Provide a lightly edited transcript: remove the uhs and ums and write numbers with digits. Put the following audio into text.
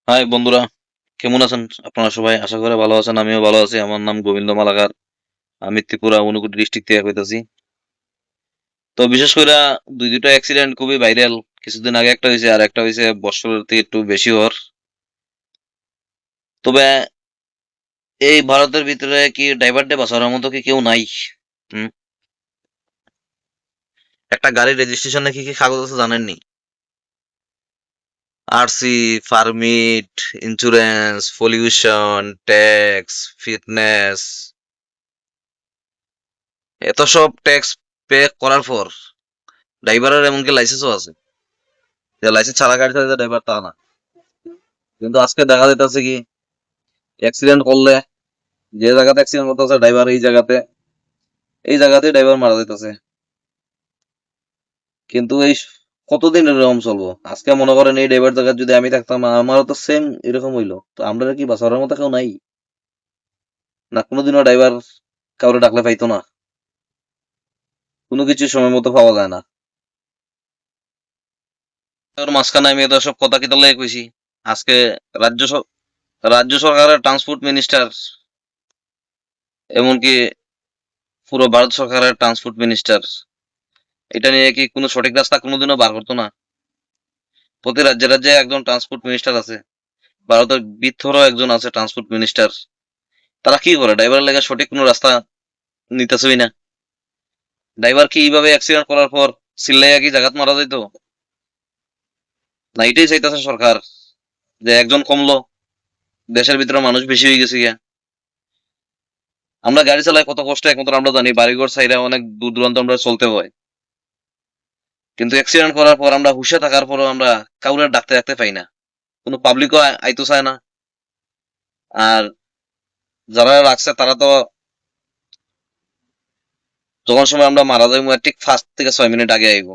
High বন্ধুরা, কেমন আছেন আপনারা সবাই? আশা করে ভালো আছেন। আমিও ভালো আছি। আমার নাম গোবিন্দ মালাকার। আমি ত্রিপুরা ঊনকোটি ডিস্ট্রিক্ট থেকে কইতাছি। তো বিশেষ করে দুইটা অ্যাক্সিডেন্ট খুবই ভাইরাল। কিছুদিন আগে একটা হয়েছে, আর একটা হয়েছে বছরের থেকে একটু বেশি হওয়ার। তবে এই ভারতের ভিতরে কি ড্রাইভারদের বাঁচানোর মতো কি কেউ নাই? হুম? একটা গাড়ির রেজিস্ট্রেশনে কি কি কাগজ আছে জানেননি? RC, permit, insurance, pollution, tax, fitness, এত সব ট্যাক্স পে করার পর ড্রাইভারের এমনকি লাইসেন্সও আছে, যে লাইসেন্স ছাড়া গাড়ি চালাতে ড্রাইভার তা না। কিন্তু আজকে দেখা যাইতেছে কি, অ্যাক্সিডেন্ট করলে যে জায়গাতে অ্যাক্সিডেন্ট করতেছে ড্রাইভার, এই জায়গাতেই ড্রাইভার মারা যাইতেছে। কিন্তু কতদিন এরকম চলবো? আজকে মনে করেন এই ড্রাইভার জায়গায় যদি আমি থাকতাম, আমারও তো সেম এরকম হইলো, তো আমরা কি বাঁচার মতো কেউ নাই? না কোনোদিনও ড্রাইভার কাউরে ডাকলে পাইতো না, কোনো কিছু সময় মতো পাওয়া যায় না। ওর মাঝখানে আমি এটা সব কথা কিতা লাগে কইছি। আজকে রাজ্য রাজ্য সরকারের ট্রান্সপোর্ট মিনিস্টার, এমনকি পুরো ভারত সরকারের ট্রান্সপোর্ট মিনিস্টার, এটা নিয়ে কি কোনো সঠিক রাস্তা কোনোদিনও বার করতো না? প্রতি রাজ্যে রাজ্যে একজন ট্রান্সপোর্ট মিনিস্টার আছে। ভারতের ভিতরেও একজন আছে ট্রান্সপোর্ট মিনিস্টার। তারা কি করে? ড্রাইভারের লেগে সঠিক কোনো রাস্তা নিতেছই না। ড্রাইভার কি এইভাবে অ্যাক্সিডেন্ট করার পর চিল্লাইয়া কি জায়গাত মারা যাইতো? না এটাই চাইতেছে সরকার, যে একজন কমলো, দেশের ভিতরে মানুষ বেশি হয়ে গেছে গিয়া। আমরা গাড়ি চালাই কত কষ্ট একমাত্র আমরা জানি, বাড়িঘর সাইডে অনেক দূর দূরান্ত আমরা চলতে হয়। কিন্তু অ্যাক্সিডেন্ট করার পর আমরা হুশে থাকার পরও আমরা কাউরে ডাকতে ডাকতে পাই না, কোনো পাবলিকও আইতো চায় না। আর যারা রাখছে তারা তো যখন সময় আমরা মারা যাই ঠিক 5 থেকে 6 মিনিট আগে আইব।